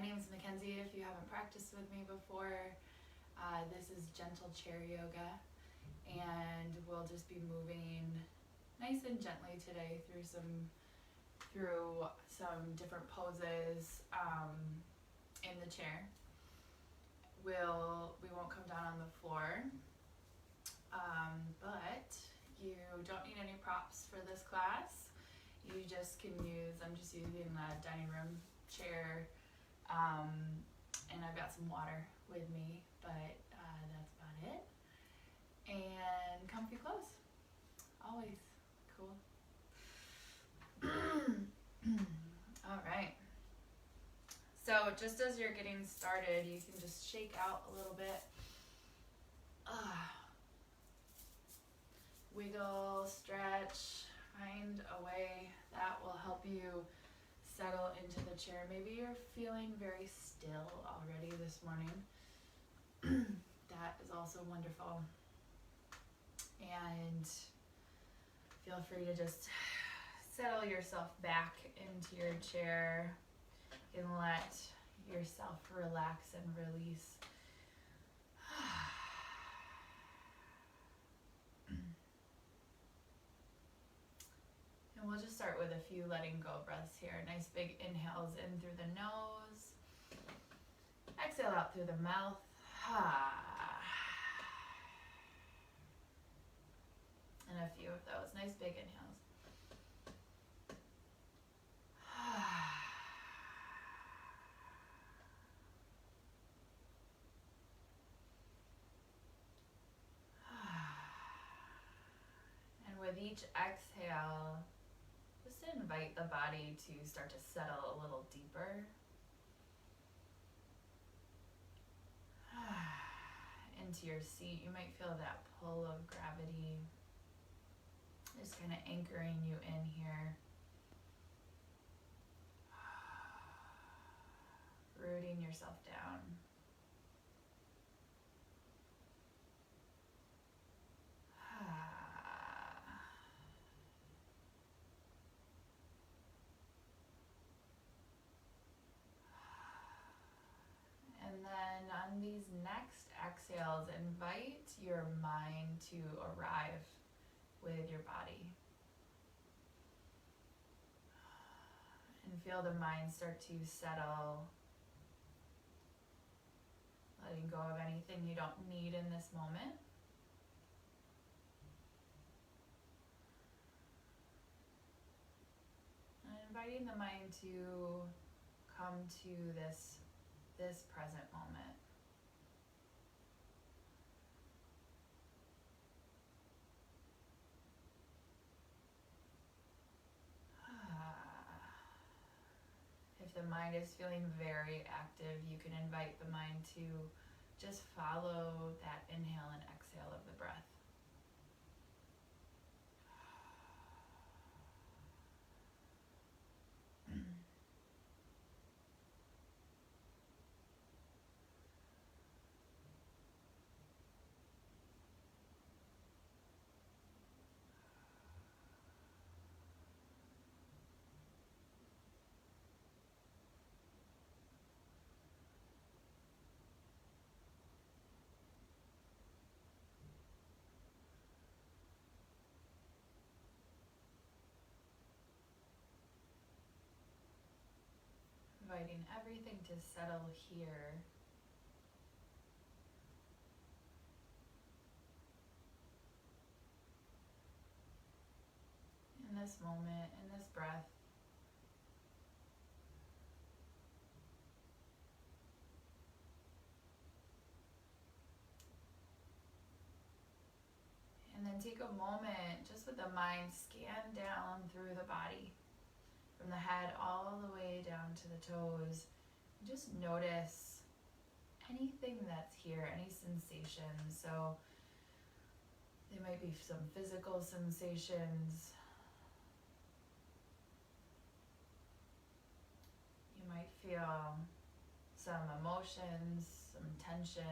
name is Mackenzie. If you haven't practiced with me before, this is gentle chair yoga, and we'll just be moving nice and gently today through some different poses in the chair. We won't come down on the floor, but you don't need any props for this class. You just can I'm just using the dining room chair, and I've got some water with me, but that's about it. And comfy clothes, always cool. All right. So just as you're getting started, you can just shake out a little bit. Wiggle, stretch, find a way that will help you settle into the chair. Maybe you're feeling very still already this morning. That is also wonderful. And feel free to just settle yourself back into your chair and let yourself relax and release. And we'll just start with a few letting go breaths here. Nice big inhales in through the nose. Exhale out through the mouth. And a few of those. Nice big inhales. And with each exhale, just invite the body to start to settle a little deeper. Into your seat, you might feel that pull of gravity, just kind of anchoring you in here. Rooting yourself down. And then on these next exhales, invite your mind to arrive with your body. And feel the mind start to settle, letting go of anything you don't need in this moment. And inviting the mind to come to this present moment. If the mind is feeling very active, you can invite the mind to just follow that inhale and exhale of the breath. Inviting everything to settle here. In this moment, in this breath. And then take a moment, just with the mind, scan down through the body. From the head all the way down to the toes. Just notice anything that's here, any sensations. So there might be some physical sensations. You might feel some emotions, some tension.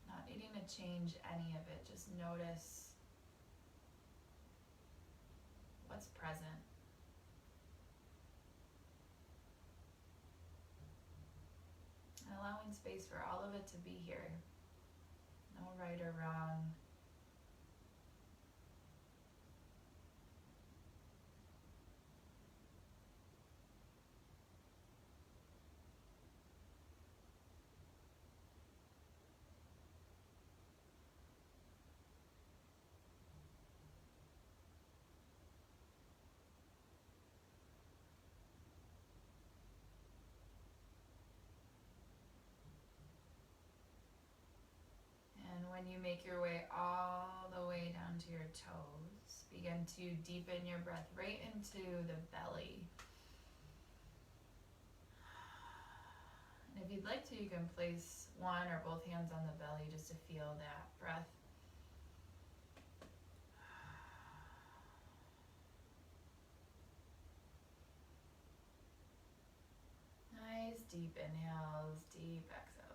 Not needing to change any of it, just notice what's present. and space for all of it to be here. No right or wrong. And when you make your way all the way down to your toes, begin to deepen your breath right into the belly. And if you'd like to, you can place one or both hands on the belly just to feel that breath. Nice deep inhales, deep exhales.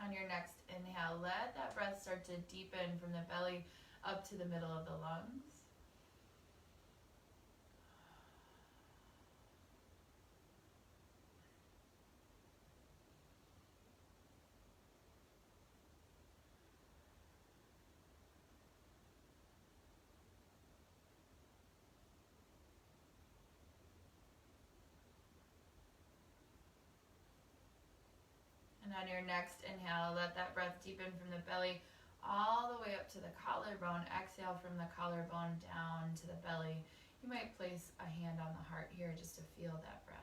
On your next inhale, let that breath start to deepen from the belly up to the middle of the lungs. And on your next inhale, let that breath deepen from the belly all the way up to the collarbone. Exhale from the collarbone down to the belly. You might place a hand on the heart here just to feel that breath.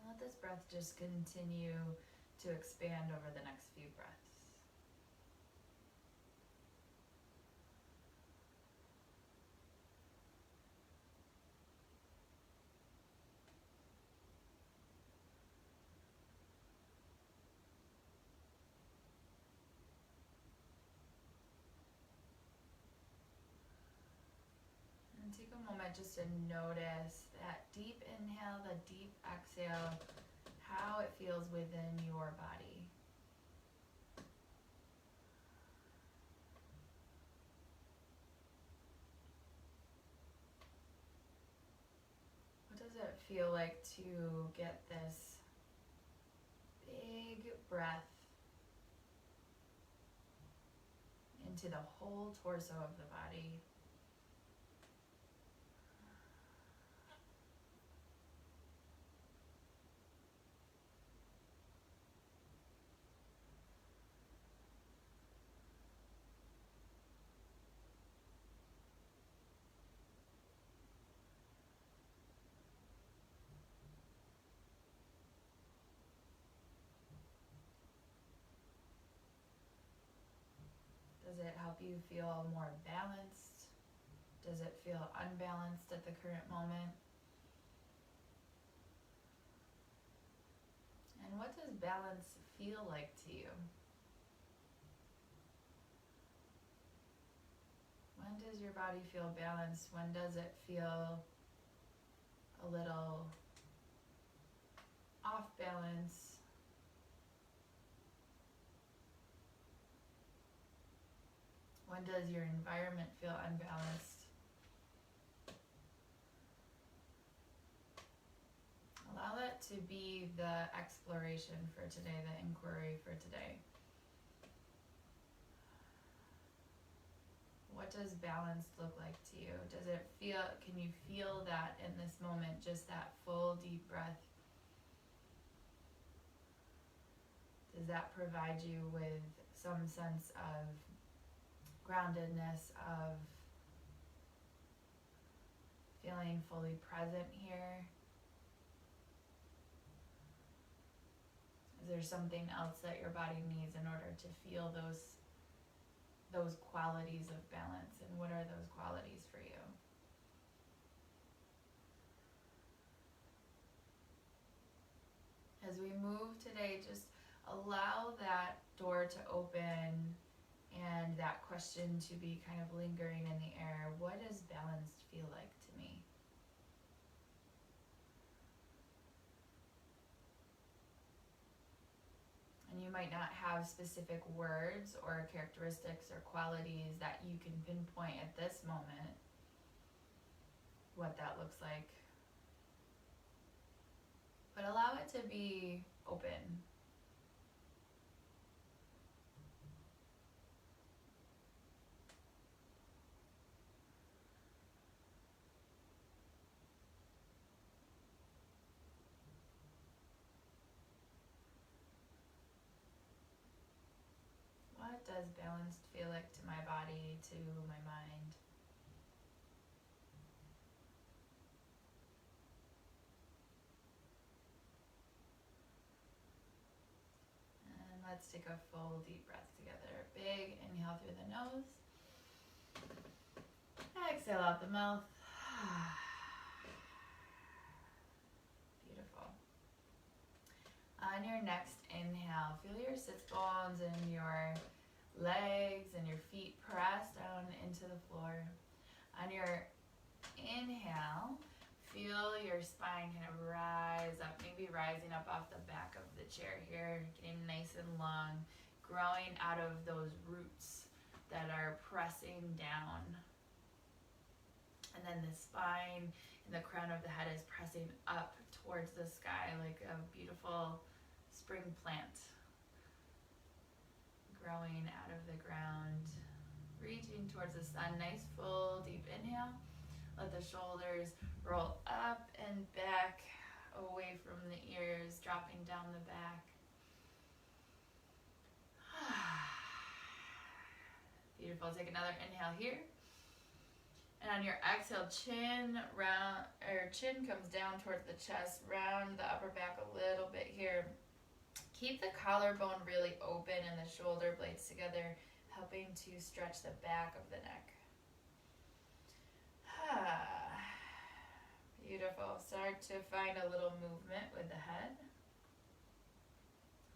Let this breath just continue to expand over the next few breaths. And take a moment just to notice that deep inhale, the deep exhale, how it feels within your body. What does it feel like to get this big breath into the whole torso of the body? Does it help you feel more balanced? Does it feel unbalanced at the current moment? And what does balance feel like to you? When does your body feel balanced? When does it feel a little off balance? When does your environment feel unbalanced? Allow that to be the exploration for today, the inquiry for today. What does balance look like to you? Does it feel, can you feel that in this moment, just that full deep breath? Does that provide you with some sense of groundedness, of feeling fully present here? Is there there something else that your body needs in order to feel those qualities of balance? And what are those qualities for you? As we move today, just allow that door to open and that question to be kind of lingering in the air. What does balanced feel like to me? And you might not have specific words or characteristics or qualities that you can pinpoint at this moment what that looks like. But allow it to be open. What does balanced feel like to my body, to my mind? And let's take a full deep breath together. Big inhale through the nose. Exhale out the mouth. Beautiful. On your next inhale, feel your sits bones and your legs and your feet press down into the floor. On your inhale, feel your spine kind of rise up, maybe rising up off the back of the chair here, getting nice and long, growing out of those roots that are pressing down. And then the spine and the crown of the head is pressing up towards the sky like a beautiful spring plant growing out of the ground, reaching towards the sun. Nice full deep inhale. Let the shoulders roll up and back, away from the ears, dropping down the back. Beautiful. Take another inhale here. And on your exhale, chin comes down towards the chest, round the upper back a little bit here. Keep the collarbone really open and the shoulder blades together, helping to stretch the back of the neck. Beautiful. Start to find a little movement with the head.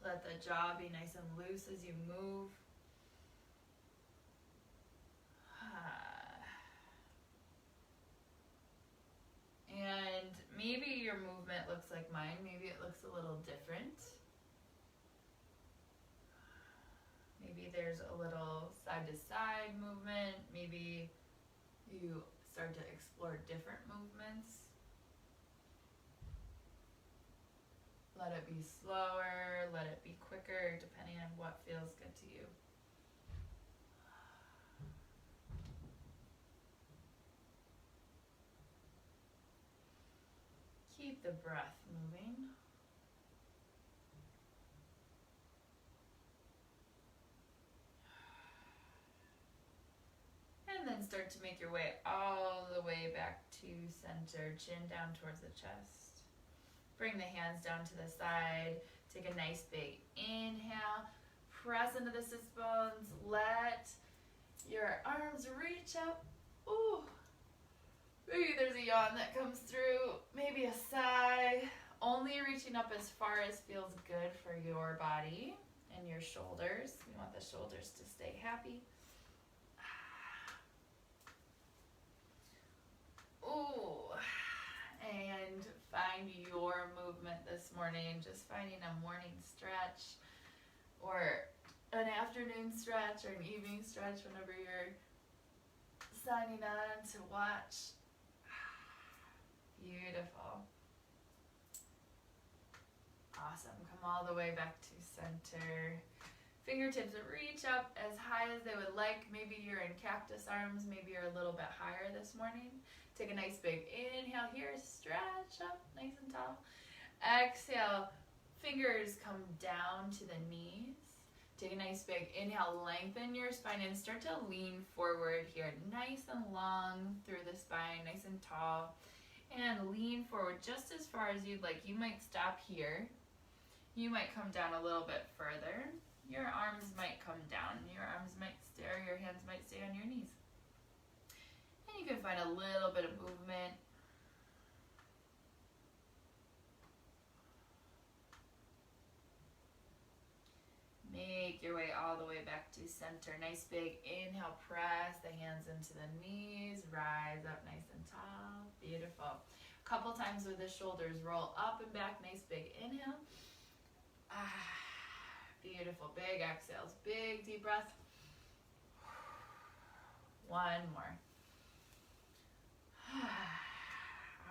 Let the jaw be nice and loose as you move. And maybe your movement looks like mine. Maybe it looks a little different. Maybe there's a little side-to-side movement. Maybe you start to explore different movements. Let it be slower, let it be quicker, depending on what feels good to you. Keep the breath moving. And then start to make your way all the way back to center, chin down towards the chest. Bring the hands down to the side. Take a nice big inhale. Press into the sits bones. Let your arms reach up. Ooh. Maybe there's a yawn that comes through. Maybe a sigh. Only reaching up as far as feels good for your body and your shoulders. You want the shoulders to stay happy. Ooh. And find your movement this morning. Just finding a morning stretch or an afternoon stretch or an evening stretch whenever you're signing on to watch. Beautiful. Awesome. Come all the way back to center. Fingertips reach up as high as they would like. Maybe you're in cactus arms. Maybe you're a little bit higher this morning. Take a nice big inhale here. Stretch up nice and tall. Exhale. Fingers come down to the knees. Take a nice big inhale. Lengthen your spine and start to lean forward here. Nice and long through the spine. Nice and tall. And lean forward just as far as you'd like. You might stop here. You might come down a little bit further. Your arms might come down. Your arms might stay, or your hands might stay on your knees. And you can find a little bit of movement. Make your way all the way back to center. Nice big inhale, press the hands into the knees, rise up nice and tall. Beautiful. Couple times with the shoulders, roll up and back, nice big inhale. Beautiful, big exhales, big deep breath. One more.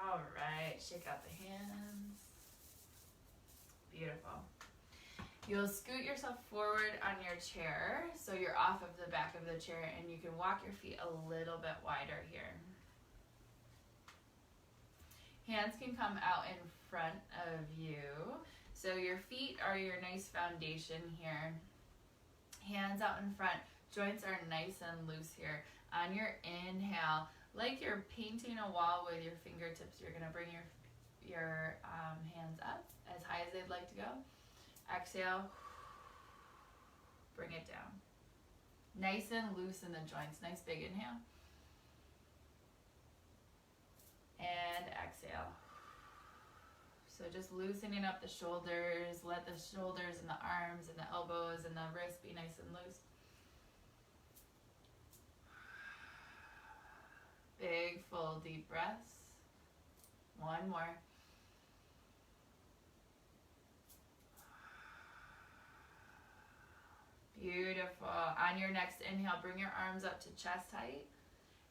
All right, shake out the hands. Beautiful. You'll scoot yourself forward on your chair, so you're off of the back of the chair, and you can walk your feet a little bit wider here. Hands can come out in front of you, so your feet are your nice foundation here. Hands out in front, joints are nice and loose here. On your inhale, like you're painting a wall with your fingertips, you're gonna bring your hands up as high as they'd like to go. Exhale, bring it down. Nice and loose in the joints. Nice big inhale. And exhale. So just loosening up the shoulders. Let the shoulders and the arms and the elbows and the wrists be nice and loose. Big, full, deep breaths. One more. Beautiful. On your next inhale, bring your arms up to chest height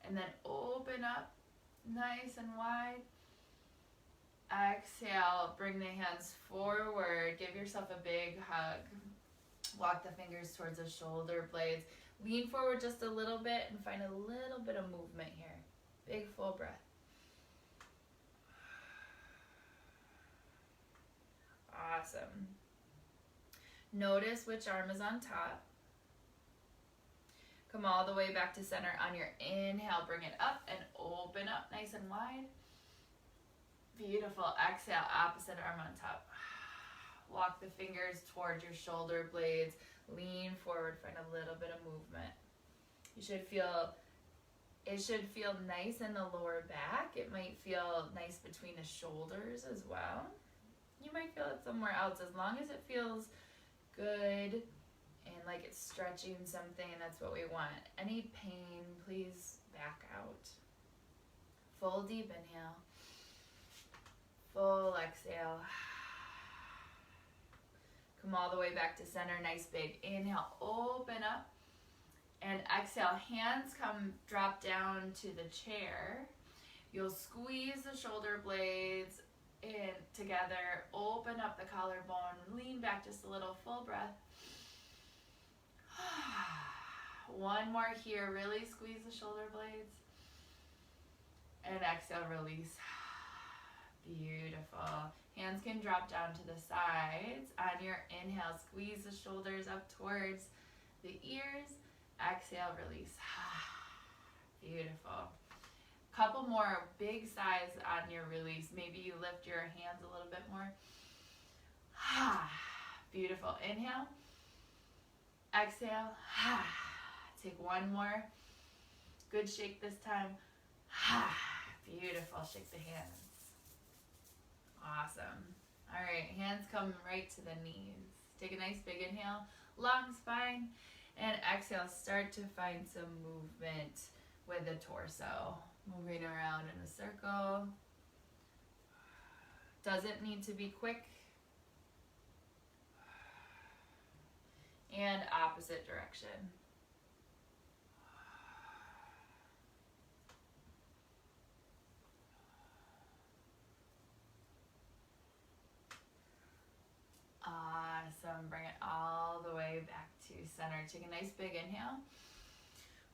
and then open up nice and wide. Exhale, bring the hands forward. Give yourself a big hug. Walk the fingers towards the shoulder blades. Lean forward just a little bit and find a little bit of movement here. Big full breath. Awesome. Notice which arm is on top. Come all the way back to center. On your inhale, bring it up and open up nice and wide. Beautiful. Exhale, opposite arm on top. Walk the fingers towards your shoulder blades. Lean forward, find a little bit of movement. It should feel nice in the lower back. It might feel nice between the shoulders as well. You might feel it somewhere else, as long as it feels good and like it's stretching something. That's what we want. Any pain, please back out. Full deep inhale. Full exhale. Come all the way back to center. Nice big inhale. Open up. And exhale. Hands drop down to the chair. You'll squeeze the shoulder blades in together. Open up the collarbone. Lean back just a little. Full breath. One more here. Really squeeze the shoulder blades. And exhale, release. Beautiful. Hands can drop down to the sides. On your inhale, squeeze the shoulders up towards the ears. Exhale, release. Beautiful. Couple more big sighs on your release. Maybe you lift your hands a little bit more. Beautiful. Inhale. Exhale. Take one more. Good shake this time. Beautiful. Shake the hands. Awesome. All right, hands come right to the knees. Take a nice big inhale, long spine, and exhale. Start to find some movement with the torso. Moving around in a circle. Doesn't need to be quick. And opposite direction. Awesome. Bring it all the way back to center. Take a nice big inhale.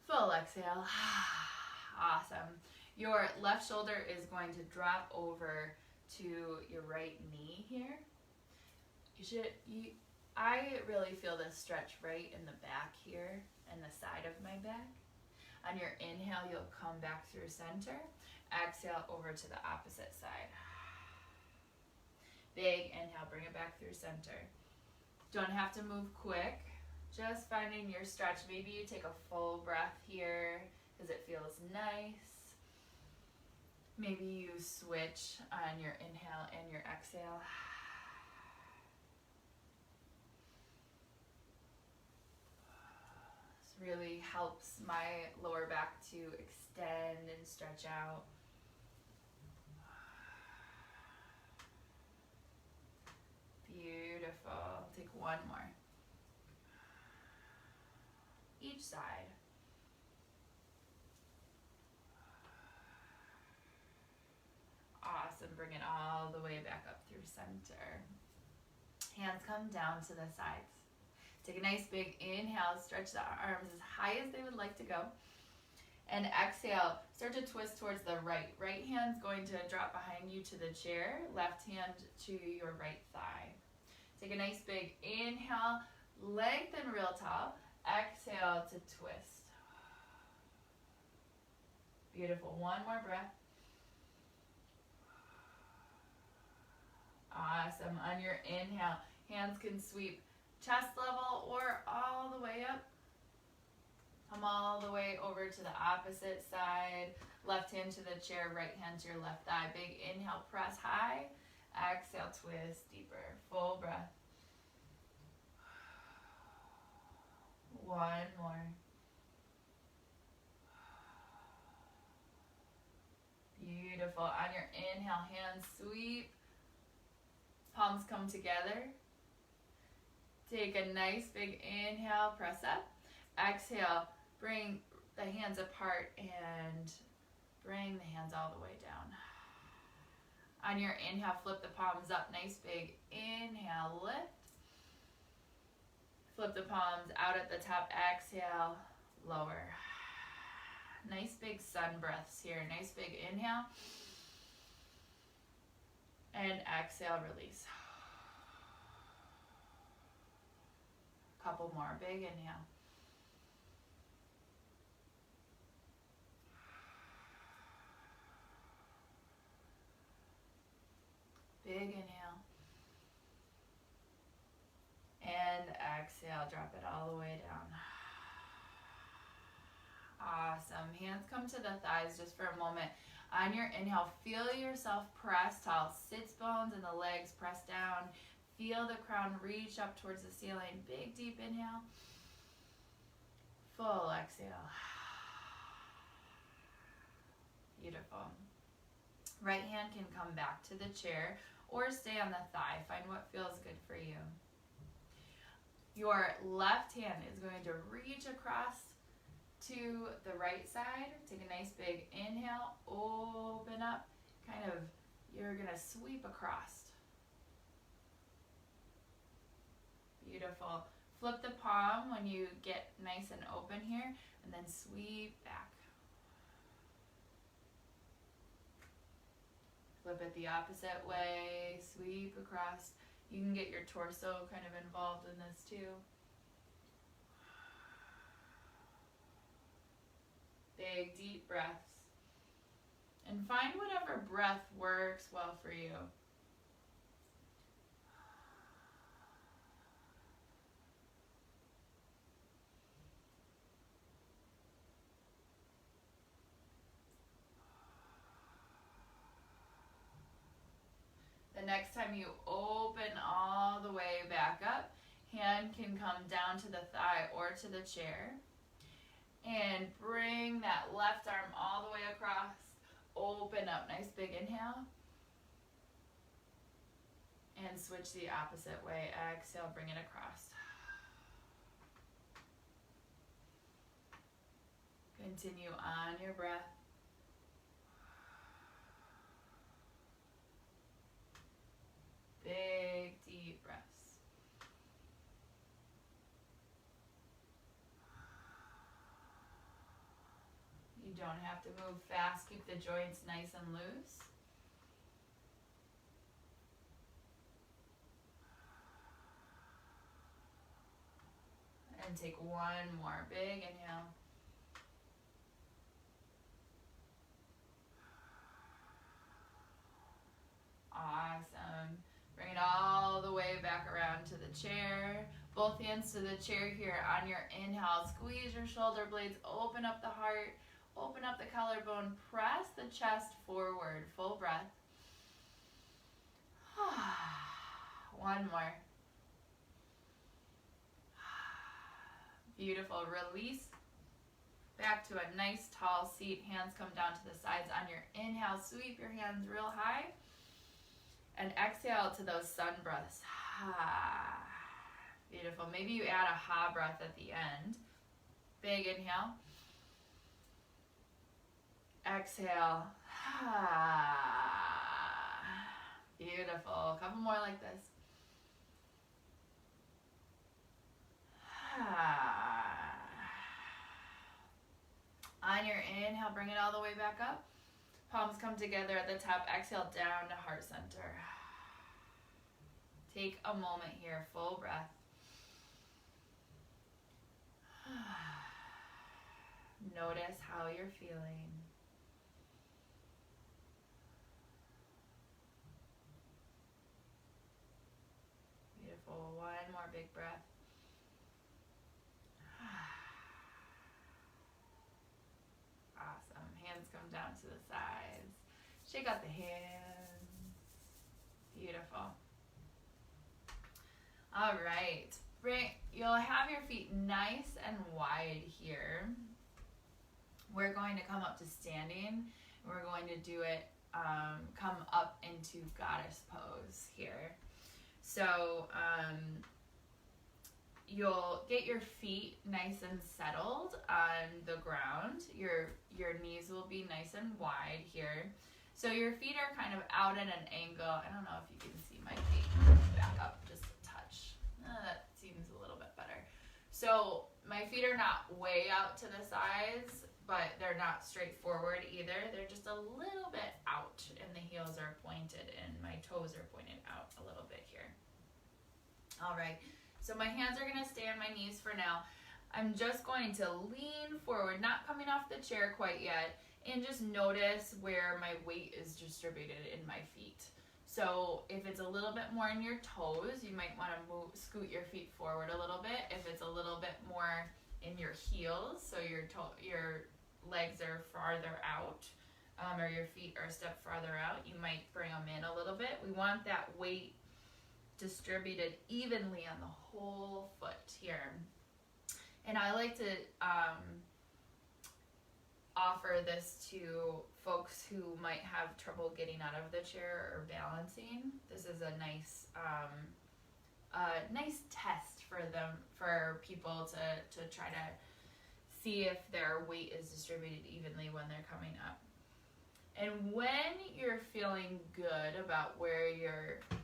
Full exhale. Awesome. Your left shoulder is going to drop over to your right knee here. I really feel this stretch right in the back here and the side of my back. On your inhale, you'll come back through center. Exhale over to the opposite side. Big inhale, bring it back through center. Don't have to move quick, just finding your stretch. Maybe you take a full breath here because it feels nice. Maybe you switch on your inhale and your exhale. This really helps my lower back to extend and stretch out. Beautiful. Take one more. Each side. Awesome. Bring it all the way back up through center. Hands come down to the sides. Take a nice big inhale. Stretch the arms as high as they would like to go. And exhale. Start to twist towards the right. Right hand's going to drop behind you to the chair. Left hand to your right thigh. Take a nice big inhale. Lengthen real tall. Exhale to twist. Beautiful. One more breath. Awesome. On your inhale, hands can sweep chest level or all the way up. Come all the way over to the opposite side. Left hand to the chair, right hand to your left thigh. Big inhale, press high. Exhale, twist deeper. Full breath. One more. Beautiful. On your inhale, hands sweep. Palms come together. Take a nice big inhale, press up. Exhale, bring the hands apart and bring the hands all the way down. On your inhale, flip the palms up. Nice big inhale, lift. Flip the palms out at the top. Exhale, lower. Nice big sun breaths here. Nice big inhale. And exhale, release. Couple more. Big inhale. Big inhale. And exhale, drop it all the way down. Awesome. Hands come to the thighs just for a moment. On your inhale, feel yourself press tall. Sits bones and the legs press down. Feel the crown reach up towards the ceiling. Big deep inhale. Full exhale. Beautiful. Right hand can come back to the chair or stay on the thigh. Find what feels good for you. Your left hand is going to reach across to the right side. Take a nice big inhale, open up, you're gonna sweep across. Beautiful. Flip the palm when you get nice and open here, and then sweep back. Flip it the opposite way, sweep across. You can get your torso kind of involved in this too. Big, deep breaths. And find whatever breath works well for you. The next time you open all the way back up, hand can come down to the thigh or to the chair. And bring that left arm all the way across. Open up. Nice big inhale. And switch the opposite way. Exhale, bring it across. Continue on your breath. Big, deep breaths. You don't have to move fast. Keep the joints nice and loose. And take one more big inhale. Awesome. Bring it both hands to the chair here on your inhale. Squeeze your shoulder blades, open up the heart, open up the collarbone, press the chest forward. Full breath. One more. Beautiful. Release back to a nice tall seat. Hands come down to the sides on your inhale. Sweep your hands real high. And exhale to those sun breaths. Beautiful. Maybe you add a ha breath at the end. Big inhale. Exhale. Beautiful. A couple more like this. On your inhale, bring it all the way back up. Palms come together at the top. Exhale down to heart center. Take a moment here. Full breath. Notice how you're feeling. Beautiful. One more big breath. Awesome. Hands come down to the sides. Shake out the hands. Beautiful. All right. You'll have your feet nice and wide here. We're going to come up to standing. We're going to do it, come up into goddess pose here. So you'll get your feet nice and settled on the ground. Your knees will be nice and wide here. So your feet are kind of out at an angle. I don't know if you can see my feet. Back up just a touch. That seems a little bit better. So my feet are not way out to the sides, but they're not straight forward either. They're just a little bit out, and the heels are pointed, and my toes are pointed out a little bit here. All right, so my hands are gonna stay on my knees for now. I'm just going to lean forward, not coming off the chair quite yet, and just notice where my weight is distributed in my feet. So if it's a little bit more in your toes, you might want to scoot your feet forward a little bit. If it's a little bit more in your heels, so your legs are farther out, or your feet are a step farther out, you might bring them in a little bit. We want that weight distributed evenly on the whole foot here. And I like to offer this to folks who might have trouble getting out of the chair or balancing. This is a nice nice test for people to try to see if their weight is distributed evenly when they're coming up. And when you're feeling good about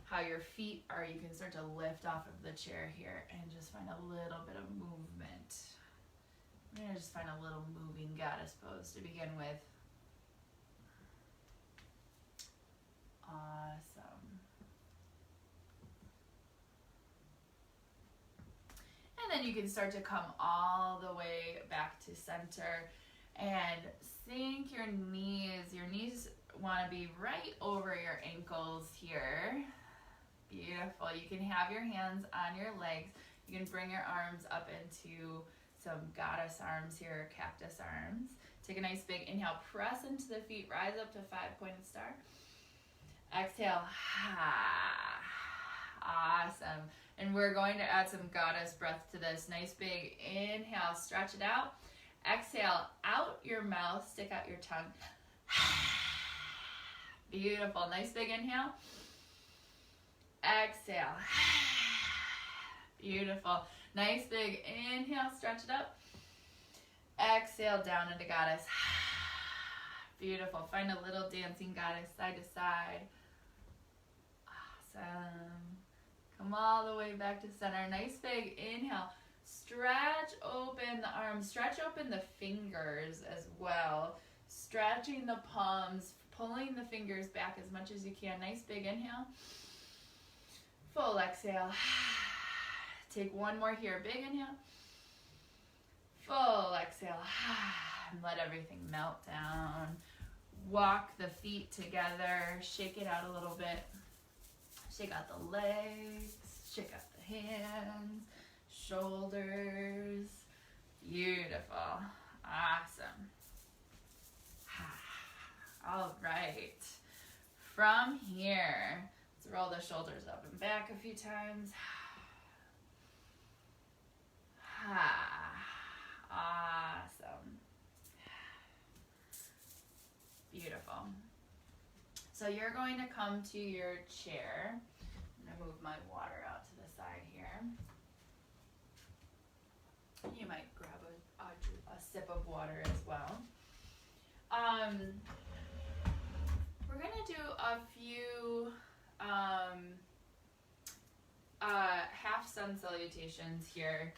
how your feet are, you can start to lift off of the chair here and just find a little bit of movement. I'm going to just find a little moving goddess pose to begin with. Awesome. And then you can start to come all the way back to center and sink your knees. Your knees want to be right over your ankles here. Beautiful. You can have your hands on your legs. You can bring your arms up into some goddess arms here, cactus arms. Take a nice big inhale, press into the feet, rise up to 5-pointed star. Exhale. Awesome. And we're going to add some goddess breath to this. Nice big inhale, stretch it out. Exhale, out your mouth, stick out your tongue. Beautiful. Nice big inhale. Exhale. Beautiful. Nice big inhale, stretch it up. Exhale down into goddess. Beautiful. Find a little dancing goddess side to side. Awesome. Come all the way back to center. Nice big inhale. Stretch open the arms. Stretch open the fingers as well. Stretching the palms. Pulling the fingers back as much as you can. Nice big inhale. Full exhale. Take one more here. Big inhale. Full exhale. And let everything melt down. Walk the feet together. Shake it out a little bit. Shake out the legs. Shake out the hands. shoulders. Beautiful. Awesome. All right. From here, let's roll the shoulders up and back a few times. Awesome. Beautiful. So you're going to come to your chair. I'm going to move my water out to the side here. You might grab a sip of water as well. We're going to do a few half sun salutations here,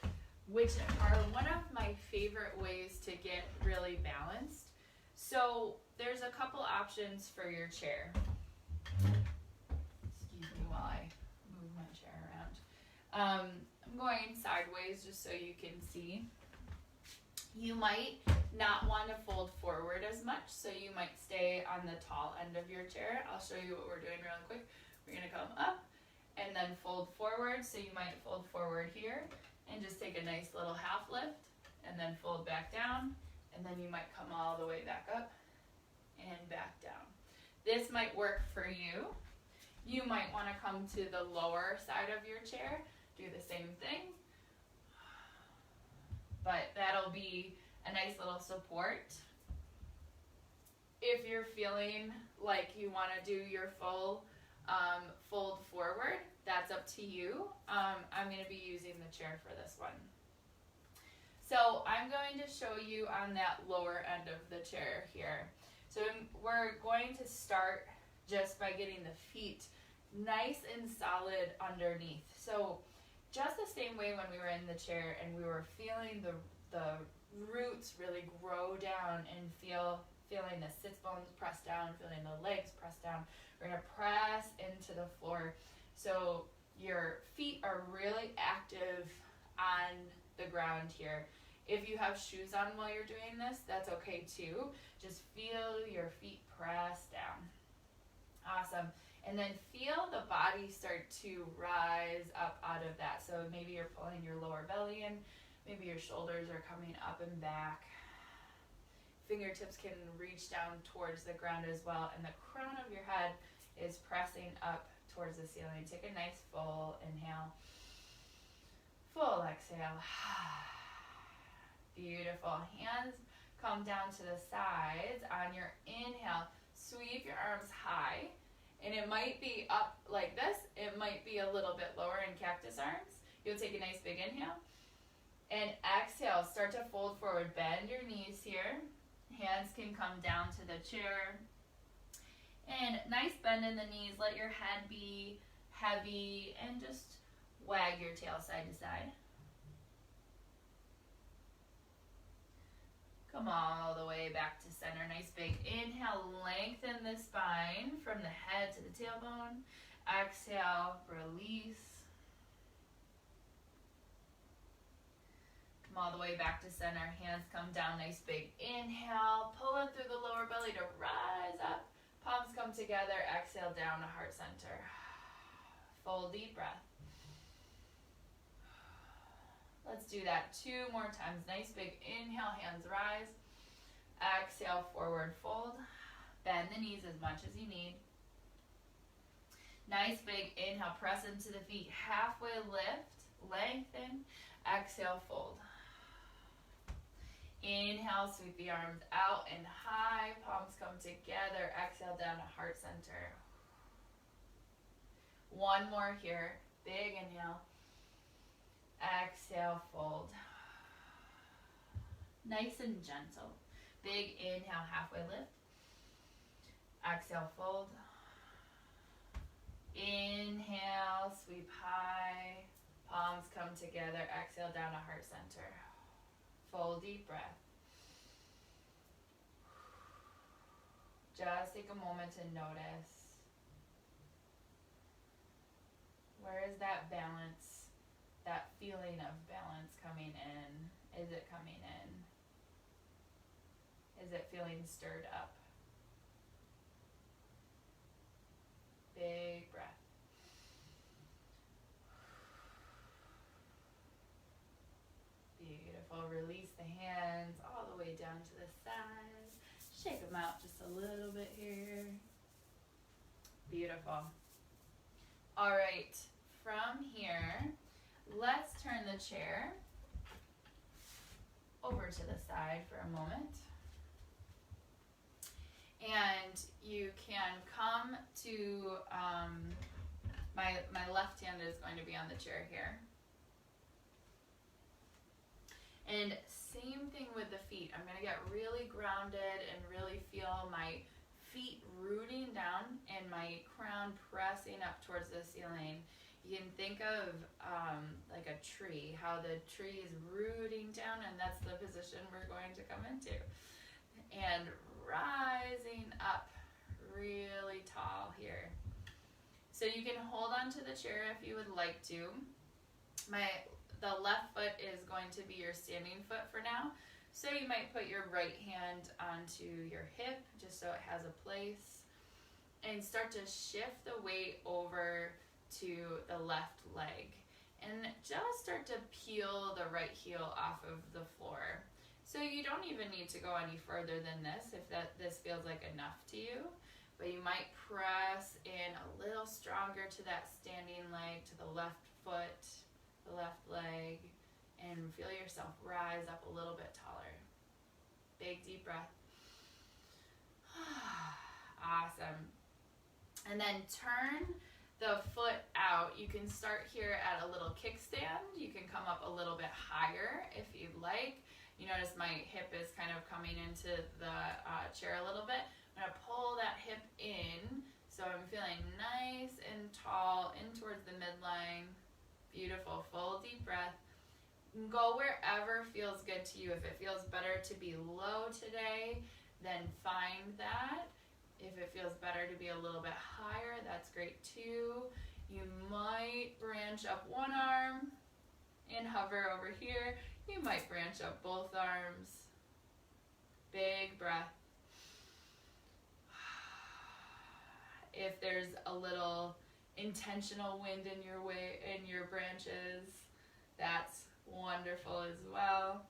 which are one of my favorite ways to get really balanced. So there's a couple options for your chair. Excuse me while I move my chair around. I'm going sideways just so you can see. You might not want to fold forward as much, so you might stay on the tall end of your chair. I'll show you what we're doing really quick. We're going to come up and then fold forward, so you might fold forward here and just take a nice little half lift and then fold back down, and then you might come all the way back up and back down. This might work for you. You might want to come to the lower side of your chair, do the same thing, but that'll be a nice little support. If you're feeling like you want to do your full fold forward, that's up to you. I'm going to be using the chair for this one. So I'm going to show you on that lower end of the chair here. So we're going to start just by getting the feet nice and solid underneath. So just the same way when we were in the chair and we were feeling the roots really grow down and feeling the sits bones press down, feeling the legs press down. We're going to press into the floor so your feet are really active on the ground here. If you have shoes on while you're doing this, that's okay too. Just feel your feet press down. Awesome. And then feel the body start to rise up out of that. So maybe you're pulling your lower belly in. Maybe your shoulders are coming up and back. Fingertips can reach down towards the ground as well. And the crown of your head is pressing up towards the ceiling. Take a nice full inhale. Full exhale. Beautiful. Hands come down to the sides. On your inhale, sweep your arms high. And it might be up like this. It might be a little bit lower in cactus arms. You'll take a nice big inhale. And exhale, start to fold forward. Bend your knees here. Hands can come down to the chair. And nice bend in the knees. Let your head be heavy and just wag your tail side to side. Come all the way back to center. Nice big inhale. Lengthen the spine from the head to the tailbone. Exhale, release. Come all the way back to center. Hands come down. Nice big inhale. Pull in through the lower belly to rise up. Palms come together. Exhale down to heart center. Full deep breath. Let's do that 2 more times. Nice big inhale, hands rise. Exhale, forward fold. Bend the knees as much as you need. Nice big inhale, press into the feet. Halfway lift, lengthen. Exhale, fold. Inhale, sweep the arms out and high. Palms come together. Exhale down to heart center. One more here. Big inhale. Exhale, fold. Nice and gentle. Big inhale, halfway lift. Exhale, fold. Inhale, sweep high. Palms come together. Exhale down to heart center. Full deep breath. Just take a moment to notice. Where is that balance? That feeling of balance coming in? Is it coming in? Is it feeling stirred up? Big breath. down to the side. Shake them out just a little bit here. Beautiful. All right, from here, let's turn the chair over to the side for a moment. And you can come to, my left hand is going to be on the chair here. And same thing with the feet. I'm going to get really grounded and really feel my feet rooting down and my crown pressing up towards the ceiling. You can think of like a tree, how the tree is rooting down, and that's the position we're going to come into. And rising up really tall here. So you can hold on to the chair if you would like to. The left foot is going to be your standing foot for now. So you might put your right hand onto your hip just so it has a place. And start to shift the weight over to the left leg. And just start to peel the right heel off of the floor. So you don't even need to go any further than this if this feels like enough to you. But you might press in a little stronger to that standing leg, to the left foot, the left leg, and feel yourself rise up a little bit taller. Big deep breath. Awesome. And then turn the foot out. You can start here at a little kickstand. You can come up a little bit higher if you'd like. You notice my hip is kind of coming into the chair a little bit. I'm going to pull that hip in so I'm feeling nice and tall in towards the midline. Beautiful. Full deep breath. Go wherever feels good to you. If it feels better to be low today, then find that. If it feels better to be a little bit higher, that's great too. You might branch up one arm and hover over here. You might branch up both arms. Big breath. If there's a little intentional wind in your branches, that's wonderful as well.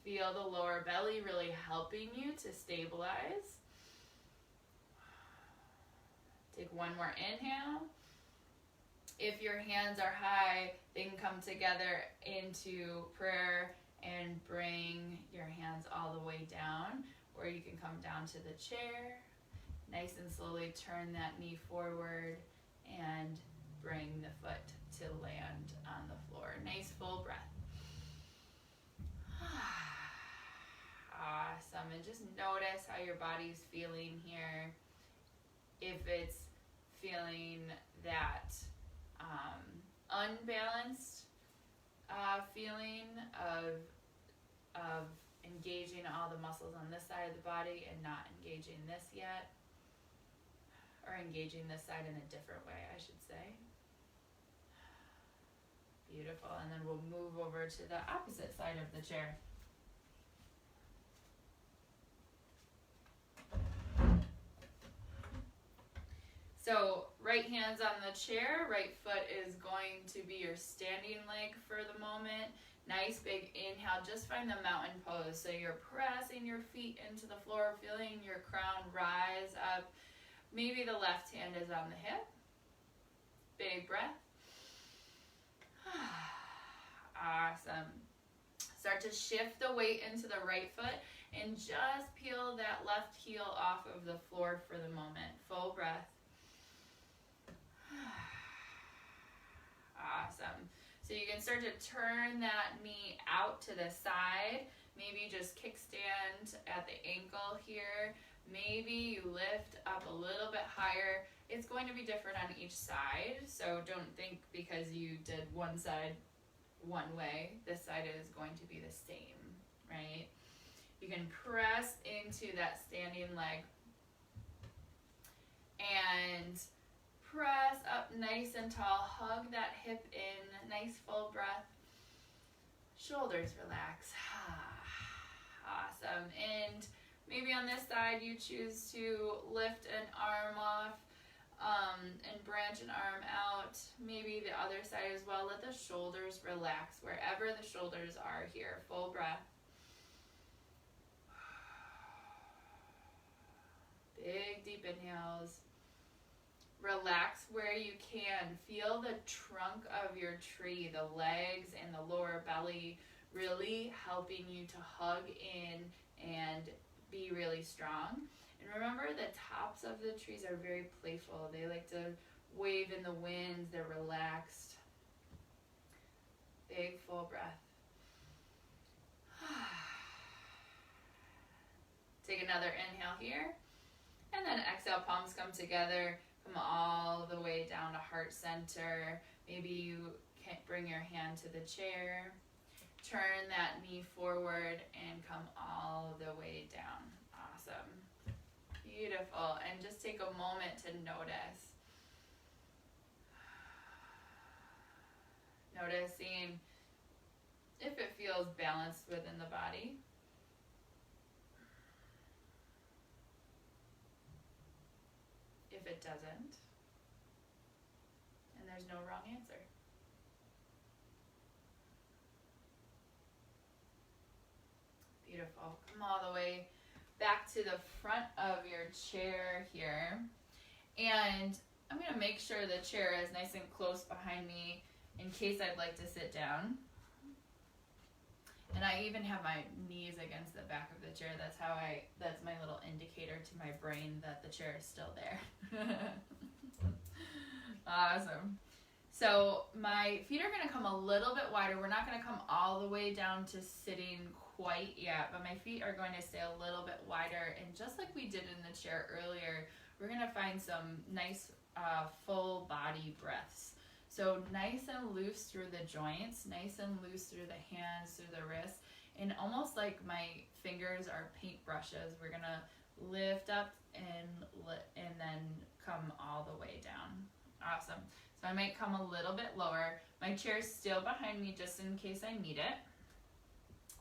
Feel the lower belly really helping you to stabilize. Take one more inhale. If your hands are high, they can come together into prayer and bring your hands all the way down, or you can come down to the chair. Nice and slowly turn that knee forward and bring the foot to land on the floor. Nice full breath. Awesome. And just notice how your body's feeling here. If it's feeling that unbalanced feeling of engaging all the muscles on this side of the body and not engaging this yet, or engaging this side in a different way, I should say. Beautiful. And then we'll move over to the opposite side of the chair. So right hand's on the chair, right foot is going to be your standing leg for the moment. Nice big inhale, just find the mountain pose. So you're pressing your feet into the floor, feeling your crown rise up. Maybe the left hand is on the hip. Big breath. Awesome. Start to shift the weight into the right foot and just peel that left heel off of the floor for the moment. Full breath. Awesome. So you can start to turn that knee out to the side. Maybe just kickstand at the ankle here. Maybe you lift up a little bit higher. It's going to be different on each side, so don't think because you did one side one way, this side is going to be the same, right? You can press into that standing leg and press up nice and tall. Hug that hip in. Nice full breath. Shoulders relax. Awesome. And maybe on this side you choose to lift an arm off and branch an arm out. out maybe the other side as well. Let the shoulders relax wherever the shoulders are here. Full breath. Big, deep inhales. Relax where you can. Feel the trunk of your tree, the legs and the lower belly really helping you to hug in and be really strong. And remember, the tops of the trees are very playful. They like to wave in the wind. They're relaxed. Big, full breath. Take another inhale here. And then exhale, palms come together. Come all the way down to heart center. Maybe you can bring your hand to the chair. Turn that knee forward and come all the way down. Awesome. Beautiful. And just take a moment to notice. Noticing if it feels balanced within the body. If it doesn't, and there's no wrong answer. Beautiful. Come all the way back to the front of your chair here. And I'm going to make sure the chair is nice and close behind me in case I'd like to sit down. And I even have my knees against the back of the chair. That's my little indicator to my brain that the chair is still there. Awesome. So my feet are going to come a little bit wider. We're not going to come all the way down to sitting quite yet, but my feet are going to stay a little bit wider. And just like we did in the chair earlier, we're going to find some nice full body breaths. So nice and loose through the joints, nice and loose through the hands, through the wrists, and almost like my fingers are paint brushes. We're gonna lift up and then come all the way down. Awesome. So I might come a little bit lower. My chair's still behind me just in case I need it.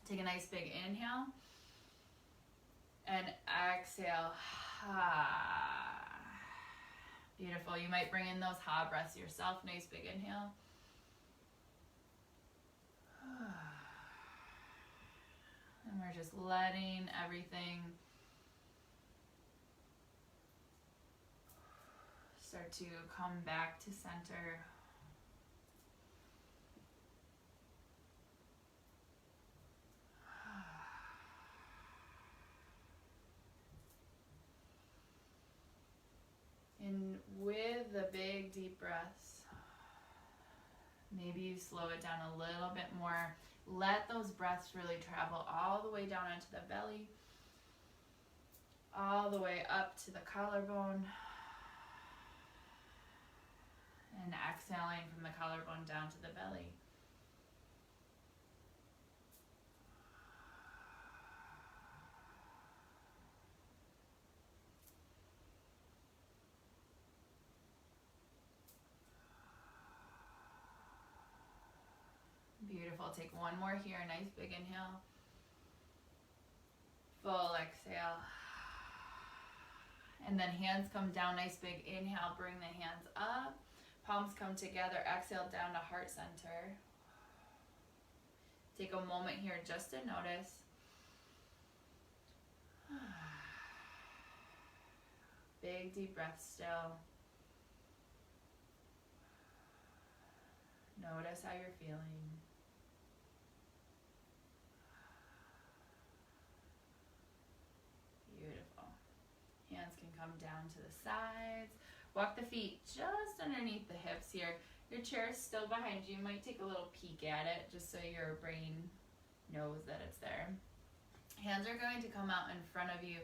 Take a nice big inhale and exhale. Beautiful. You might bring in those ha breaths yourself. Nice big inhale. And we're just letting everything start to come back to center. And with the big deep breaths, maybe you slow it down a little bit more. Let those breaths really travel all the way down into the belly, all the way up to the collarbone, and exhaling from the collarbone down to the belly. Beautiful. Take one more here. Nice big inhale. Full exhale. And then hands come down. Nice big inhale. Bring the hands up. Palms come together. Exhale down to heart center. Take a moment here just to notice. Big deep breath still. Notice how you're feeling. Beautiful. Hands can come down to the sides. Walk the feet just underneath the hips here. Your chair is still behind you. You might take a little peek at it just so your brain knows that it's there. Hands are going to come out in front of you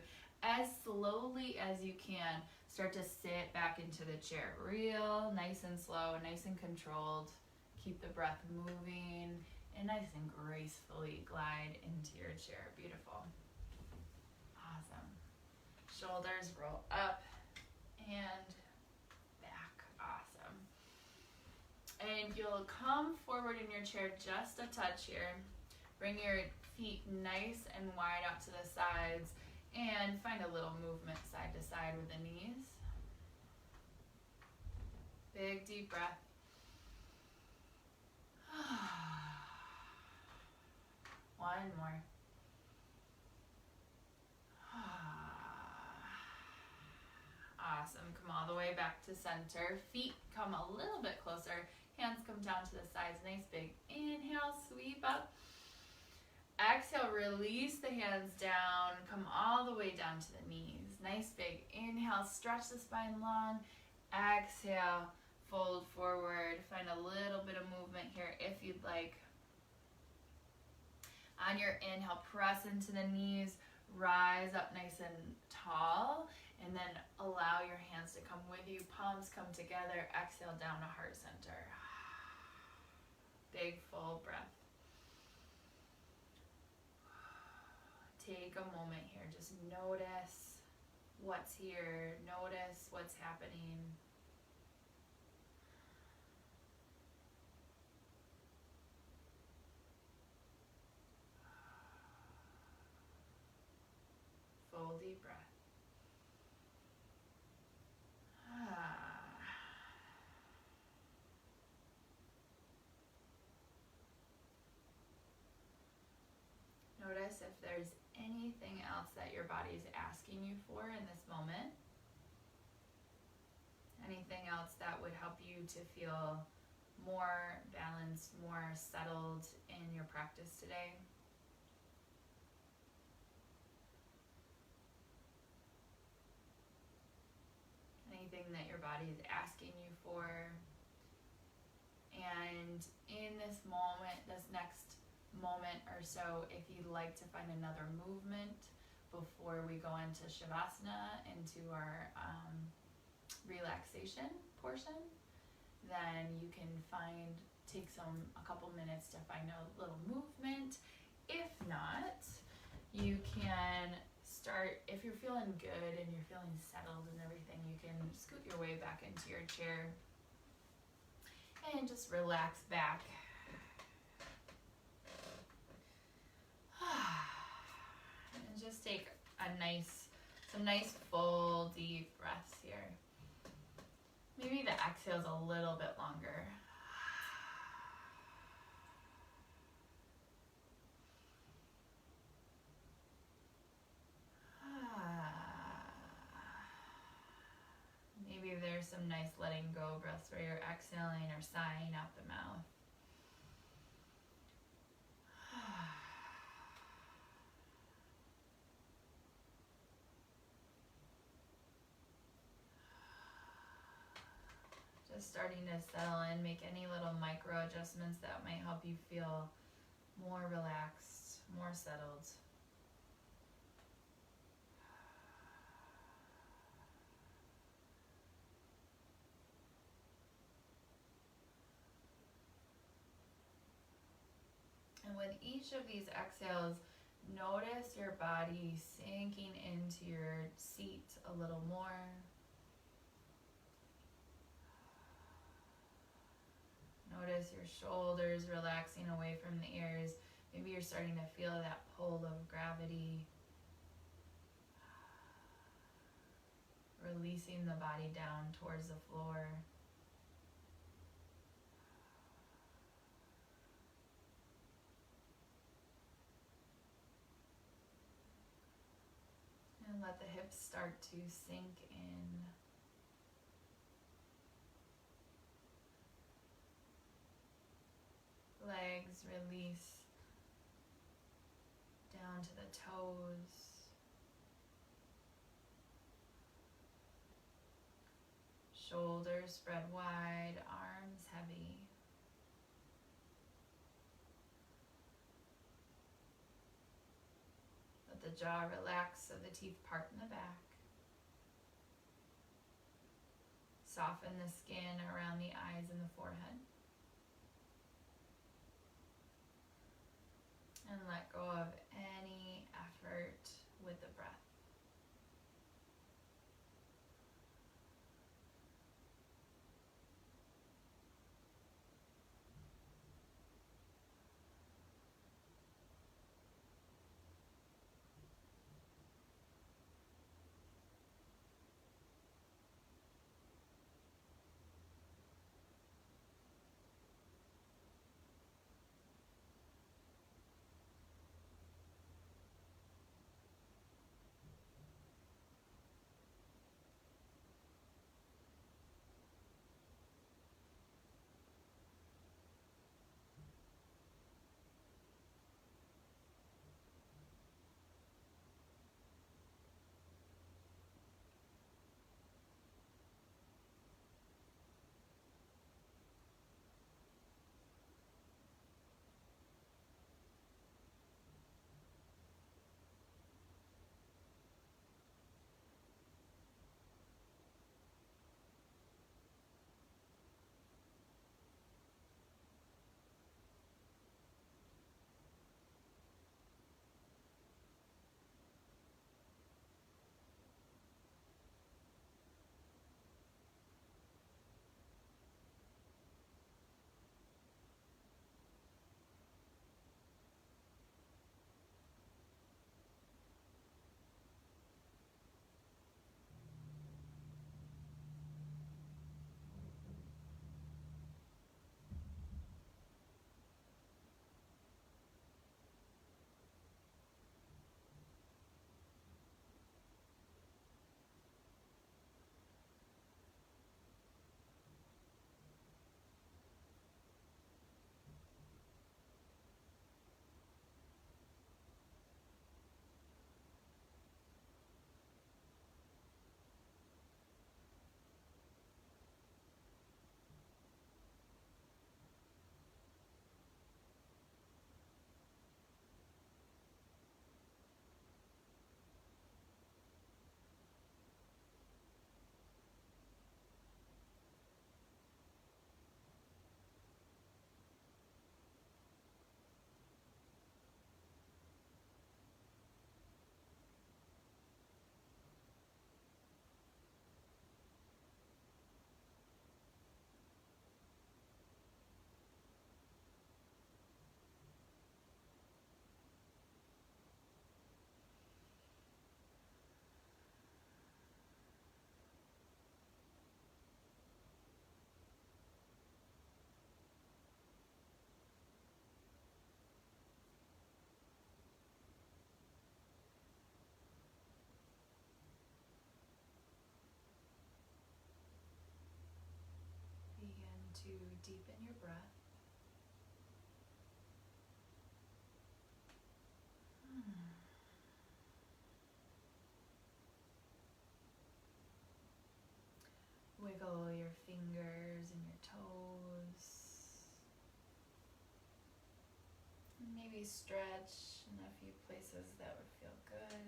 as slowly as you can. Start to sit back into the chair. Real nice and slow, nice and controlled. Keep the breath moving and nice and gracefully glide into your chair. Beautiful. Awesome. Shoulders roll up and back. Awesome. And you'll come forward in your chair just a touch here. Bring your feet nice and wide out to the sides and find a little movement side to side with the knees. Big deep breath. One more. Awesome. Come all the way back to center. Feet come a little bit closer. Hands come down to the sides. Nice big inhale, sweep up. Exhale, release the hands down. Come all the way down to the knees. Nice big inhale, stretch the spine long. Exhale, fold forward. Find a little bit of movement here if you'd like. On your inhale, press into the knees. Rise up nice and tall. And then allow your hands to come with you. Palms come together. Exhale down to heart center. Big full breath. Take a moment here. Just notice what's here. Notice what's happening. Full deep breath. Notice if there's anything else that your body is asking you for in this moment. Anything else that would help you to feel more balanced, more settled in your practice today. Anything that your body is asking you for. And in this moment, this next moment or so, if you'd like to find another movement before we go into Shavasana, into our relaxation portion, then you can take a couple minutes to find a little movement. If not, you can start, if you're feeling good and you're feeling settled and everything, you can scoot your way back into your chair and just relax back. And just take some nice full deep breaths here. Maybe the exhale's a little bit longer. Maybe there's some nice letting go breaths where you're exhaling or sighing out the mouth. Just starting to settle in, make any little micro adjustments that might help you feel more relaxed, more settled. And with each of these exhales, notice your body sinking into your seat a little more. Notice your shoulders relaxing away from the ears. Maybe you're starting to feel that pull of gravity. Releasing the body down towards the floor. And let the hips start to sink in. Legs release down to the toes. Shoulders spread wide, arms heavy. Let the jaw relax so the teeth part in the back. Soften the skin around the eyes and the forehead. And let go of any effort with the breath. to deepen your breath. Wiggle your fingers and your toes. And maybe stretch in a few places that would feel good.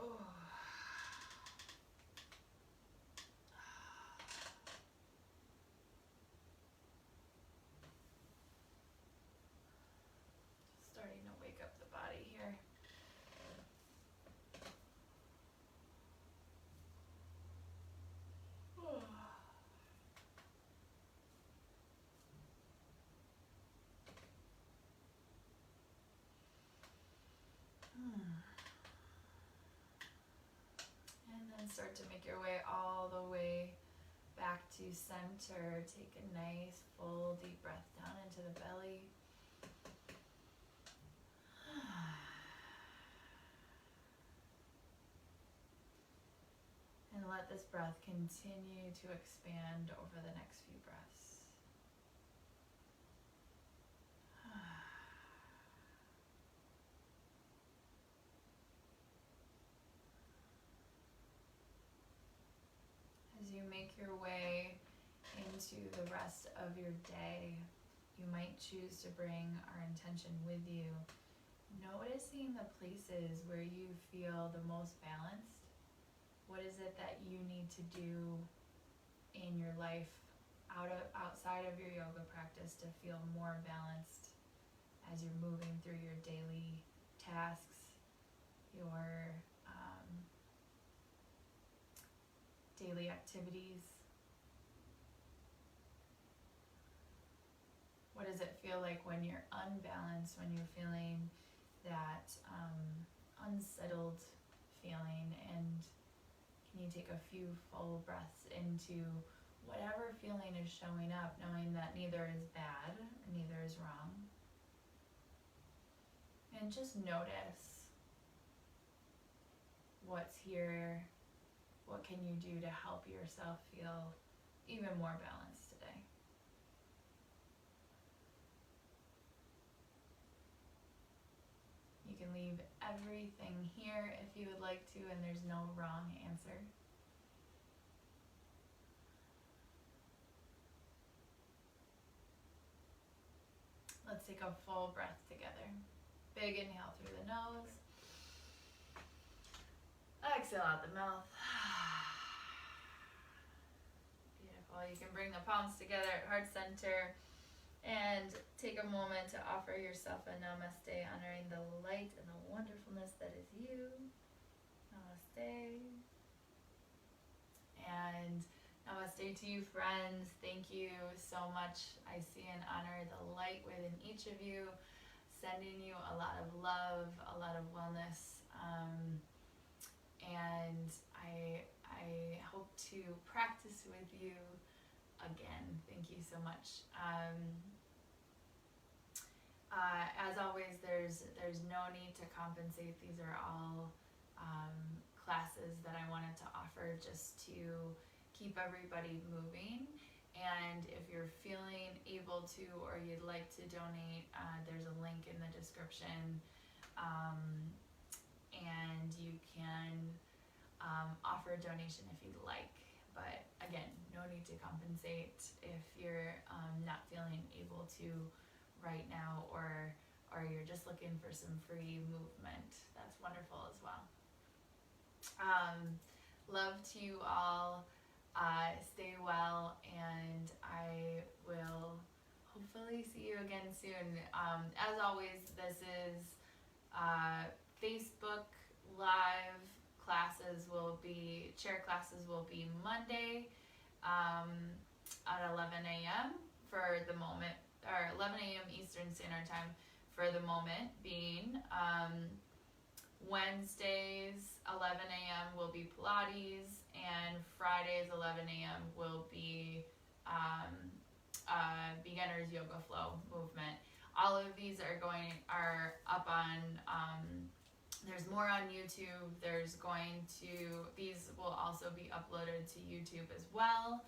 Oh. Starting to wake up the body here. And then start to make your way all the way back to center. Take a nice full deep breath down into the belly. And let this breath continue to expand over the next few breaths. As you make your way into the rest of your day, you might choose to bring our intention with you, noticing the places where you feel the most balanced. What is it that you need to do in your life outside of your yoga practice to feel more balanced as you're moving through your daily tasks, your daily activities? What does it feel like when you're unbalanced, when you're feeling that unsettled feeling? And can you take a few full breaths into whatever feeling is showing up, knowing that neither is bad and neither is wrong? And just notice what's here. What can you do to help yourself feel even more balanced today? You can leave everything here if you would like to, and there's no wrong answer. Let's take a full breath together. Big inhale through the nose. Exhale out the mouth. Beautiful. You can bring the palms together at heart center and take a moment to offer yourself a namaste, honoring the light and the wonderfulness that is you. Namaste. And namaste to you, friends. Thank you so much. I see and honor the light within each of you, sending you a lot of love, a lot of wellness. And I hope to practice with you again. Thank you so much. As always, there's no need to compensate. These are all classes that I wanted to offer just to keep everybody moving. And if you're feeling able to, or you'd like to donate, there's a link in the description. And you can offer a donation if you'd like. But again, no need to compensate if you're not feeling able to right now, or you're just looking for some free movement. That's wonderful as well. Love to you all. Stay well, and I will hopefully see you again soon. As always, this is Facebook Live chair classes will be Monday at 11 a.m. for the moment, or 11 a.m. Eastern Standard Time for the moment being. Wednesdays 11 a.m. will be Pilates, and Fridays 11 a.m. will be beginner's yoga flow movement. All of these are up on, there's more on YouTube. These will also be uploaded to YouTube as well.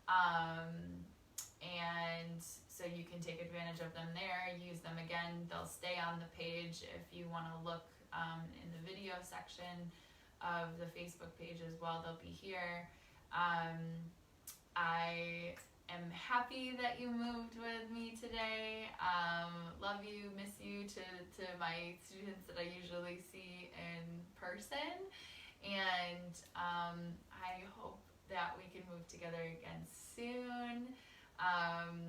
And so you can take advantage of them there, use them again. They'll stay on the page if you want to look in the video section of the Facebook page as well. They'll be here. I am happy that you moved with me today. Love you, miss you to my students that I usually see in person. And I hope that we can move together again soon.